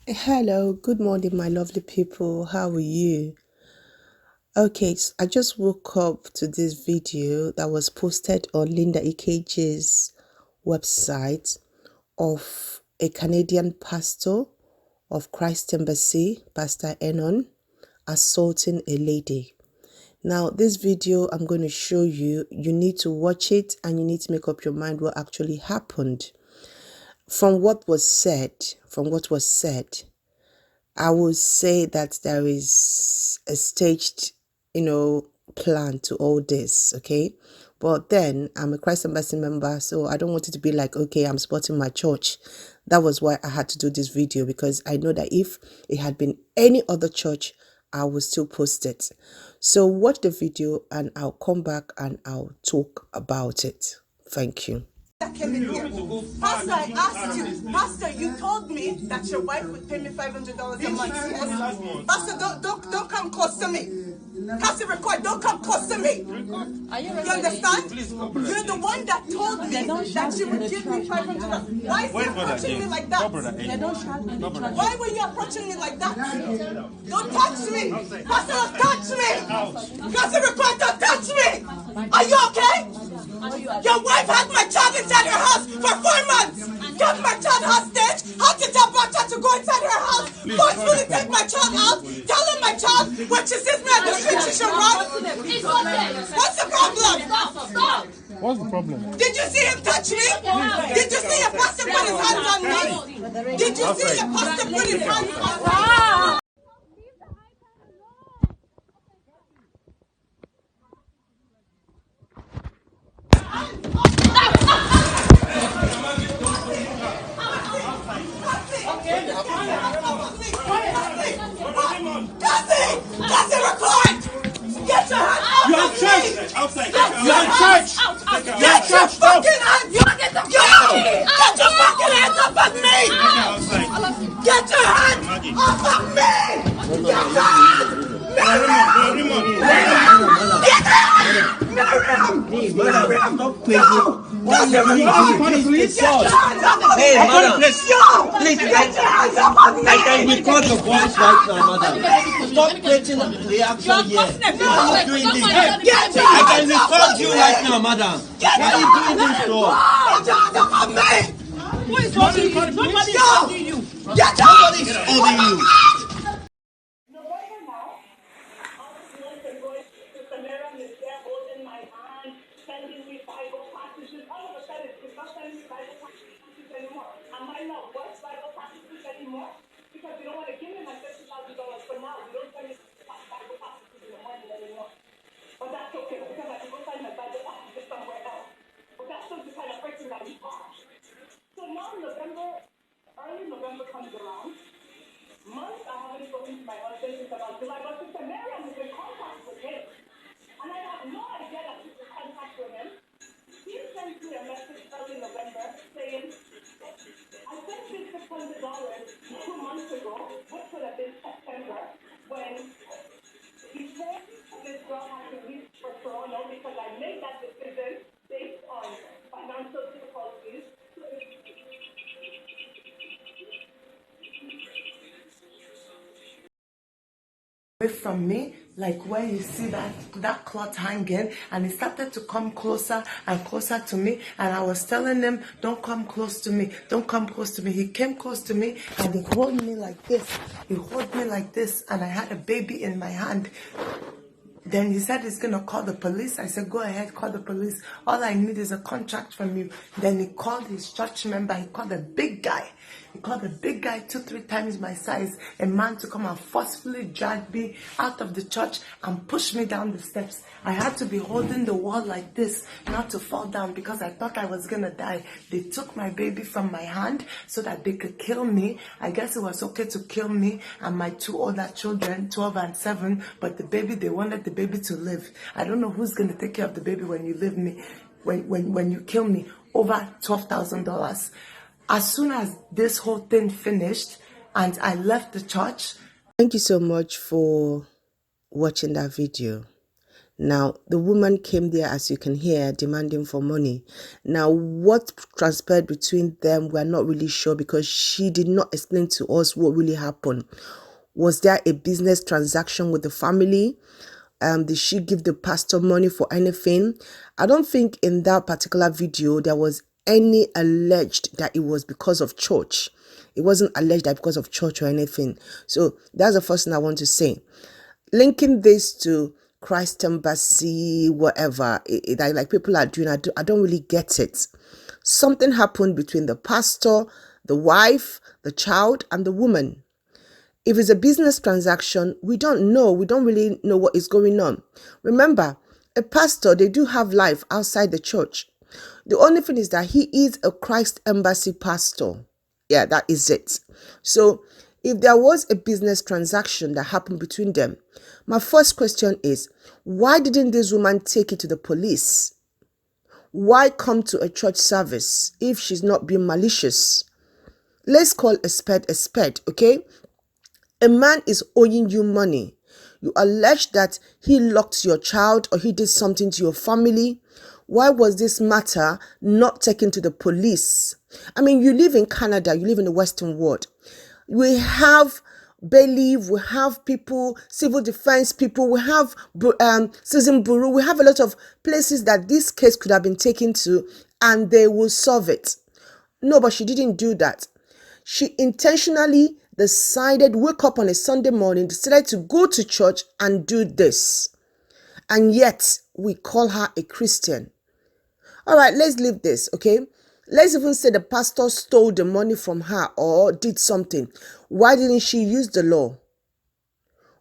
Hello, good morning, my lovely people. How are you? Okay, so I just woke up to this video that was posted on Linda Ikeji's website of a Canadian pastor of Christ Embassy, Pastor Enon, assaulting a lady. Now, this video I'm going to show you, you need to watch it and you need to make up your mind what actually happened. From what was said, I would say that there is a staged, plan to all this, okay? But then I'm a Christ Embassy member, so I don't want it to be like, okay, I'm supporting my church. That was why I had to do this video, because I know that if it had been any other church, I will still post it. So watch the video and I'll come back and I'll talk about it. Thank you. Came in here. Pastor, I asked you. Pastor, you told me that your wife would pay me $500 a month. Yes? Pastor, don't come close to me. Pastor, record. Don't come close to me. You understand? You're the one that told me that you would give me $500. Why is he approaching me like that? Why were you approaching me like that? Don't touch me. Pastor, don't touch me. Pastor, record. Don't touch me. Are you okay? Your wife had my child inside her house for 4 months. Took my child hostage. Had to tell Bata to go inside her house. Forcefully take my child out. Telling my child when she sees me at the street she should run. What's the problem? Stop. What's the problem? Did you see him touch me? Did you see a pastor put his hands on me? Did you see a pastor put his hands on me? Doesn't record! Get your hand off You're of church! me! Outside! You're church! Get your fucking hands! Get your fucking hands off of me! Get your hands off of me! Get your hands! Miriam! No! Hey, madam, please, Get your hands off of me! I can record your voice right now, madam. Stop creating a reaction here. Why are you doing this? I can record you right now, madam. Why are you doing this to us? Get your hands off of me! Who is holding you? Nobody's holding you. Get your hands Nobody's holding you. Because you don't want to give me my $50,000 for now. You don't tell me Bible passages in the morning anymore. But that's okay because I can go find my Bible passages somewhere else. But that's still the kind of person that you are. So now early November comes around. Months I haven't spoken to my husband since about July, but Sister Miriam is in contact with him. And I have no idea that she's in contact with him. He sent me a message early November saying, I sent you $600 2 months ago, which would have been September, when he said this girl had to leave for Toronto because I made that decision based on financial difficulties. From me, like where you see that cloth hanging, and he started to come closer and closer to me, and I was telling him, don't come close to me, don't come close to me. He came close to me and he held me like this, and I had a baby in my hand. Then he said he's gonna call the police. I said, go ahead, call the police. All I need is a contract from you. Then he called his church member. He called a big guy. 2-3 times my size. A man to come and forcefully drag me out of the church and push me down the steps. I had to be holding the wall like this, not to fall down, because I thought I was gonna die. They took my baby from my hand so that they could kill me. I guess it was okay to kill me and my 2 older children, 12 and 7, but the baby, they wanted the baby to live. I don't know who's gonna take care of the baby when you leave me, when you kill me. Over $12,000. As soon as this whole thing finished and I left the church. Thank you so much for watching that video. Now, the woman came there, as you can hear, demanding for money. Now, what transpired between them, we're not really sure because she did not explain to us what really happened. Was there a business transaction with the family? Did she give the pastor money for anything? I don't think in that particular video there was any alleged that it was because of church. It wasn't alleged that because of church or anything. So that's the first thing I want to say. Linking this to Christ Embassy, whatever, like people are doing, I don't really get it. Something happened between the pastor, the wife, the child, and the woman. If it's a business transaction, we don't know. We don't really know what is going on. Remember, a pastor, they do have life outside the church. The only thing is that he is a Christ Embassy pastor. Yeah, that is it. So if there was a business transaction that happened between them, my first question is, why didn't this woman take it to the police? Why come to a church service if she's not being malicious? Let's call a spade, okay? A man is owing you money. You allege that he locked your child or he did something to your family. Why was this matter not taken to the police? I mean, you live in Canada, you live in the Western world. We have bailiff, we have people, civil defense people, we have citizen bureau, we have a lot of places that this case could have been taken to and they will solve it. No, but she didn't do that. She intentionally decided, wake up on a Sunday morning, decided to go to church and do this. And yet, we call her a Christian. All right, let's leave this, okay? Let's even say the pastor stole the money from her or did something. Why didn't she use the law?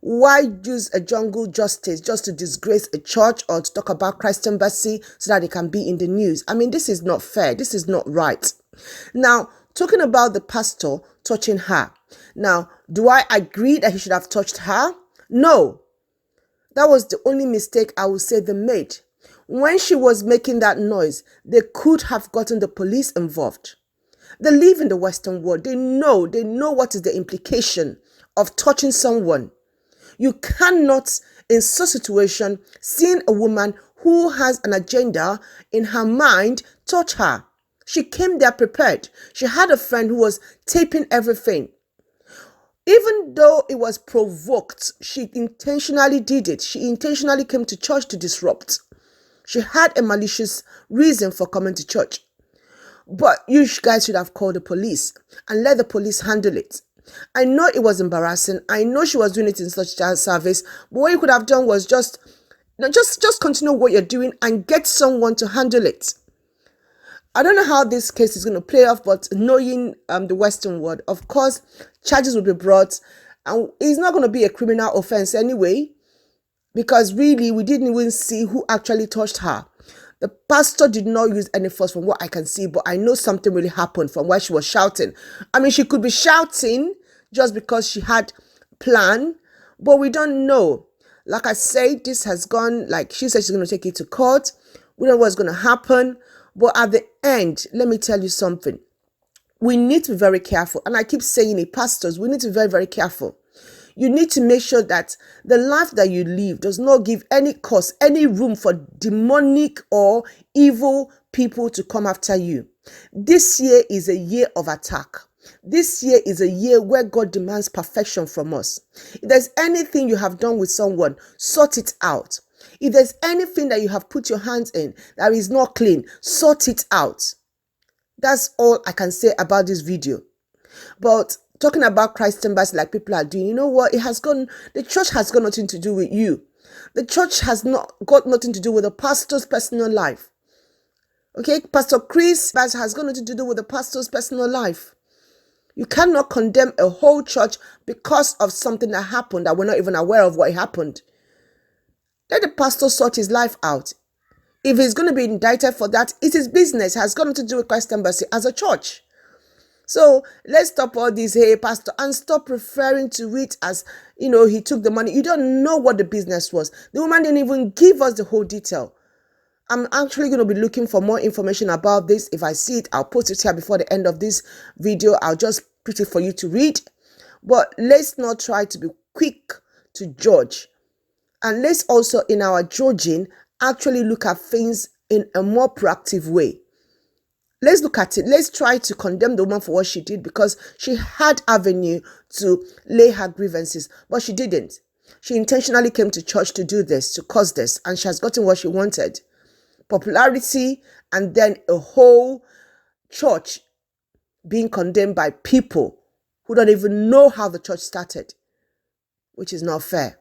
Why use a jungle justice just to disgrace a church or to talk about Christ Embassy so that it can be in the news? I mean, this is not fair. This is not right. Now, talking about the pastor touching her. Now, do I agree that he should have touched her? No. That was the only mistake I would say they made. When she was making that noise, they could have gotten the police involved. They live in the Western world. They know what is the implication of touching someone. You cannot, in such a situation, seeing a woman who has an agenda in her mind, touch her. She came there prepared. She had a friend who was taping everything. Even though it was provoked, she intentionally did it. She intentionally came to church to disrupt. She had a malicious reason for coming to church. But you guys should have called the police and let the police handle it. I know it was embarrassing. I know she was doing it in such a service. But what you could have done was just continue what you're doing and get someone to handle it. I don't know how this case is going to play off, but knowing the Western world, of course, charges will be brought. And it's not going to be a criminal offense anyway, because really, we didn't even see who actually touched her. The pastor did not use any force from what I can see, but I know something really happened from why she was shouting. I mean, she could be shouting just because she had plan, but we don't know. Like I said, this has gone, like she said she's going to take it to court. We don't know what's going to happen. But at the end, let me tell you something. We need to be very careful. And I keep saying it, pastors, we need to be very, very careful. You need to make sure that the life that you live does not give any cause, any room for demonic or evil people to come after you. This year is a year of attack. This year is a year where God demands perfection from us. If there's anything you have done with someone, sort it out. If there's anything that you have put your hands in that is not clean, sort it out. That's all I can say about this video. But talking about Christ Embassy like people are doing, you know what? The church has got nothing to do with you. The church has not got nothing to do with the pastor's personal life. Okay? Pastor Chris has got nothing to do with the pastor's personal life. You cannot condemn a whole church because of something that happened that we're not even aware of what happened. Let the pastor sort his life out. If he's going to be indicted for that, it's his business. It has got nothing to do with Christ Embassy as a church. So let's stop all this, hey, pastor, and stop referring to it as, he took the money. You don't know what the business was. The woman didn't even give us the whole detail. I'm actually going to be looking for more information about this. If I see it, I'll post it here before the end of this video. I'll just put it for you to read. But let's not try to be quick to judge. And let's also, in our judging, actually look at things in a more proactive way. Let's look at it. Let's try to condemn the woman for what she did, because she had avenue to lay her grievances, but she didn't. She intentionally came to church to do this, to cause this, and she has gotten what she wanted. Popularity, and then a whole church being condemned by people who don't even know how the church started, which is not fair.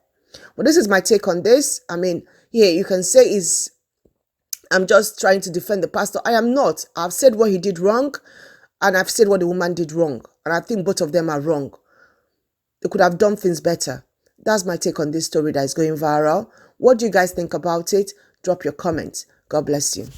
But this is my take on this. I mean, yeah, you can say I'm just trying to defend the pastor. I am not. I've said what he did wrong, and I've said what the woman did wrong. And I think both of them are wrong. They could have done things better. That's my take on this story that is going viral. What do you guys think about it? Drop your comments. God bless you.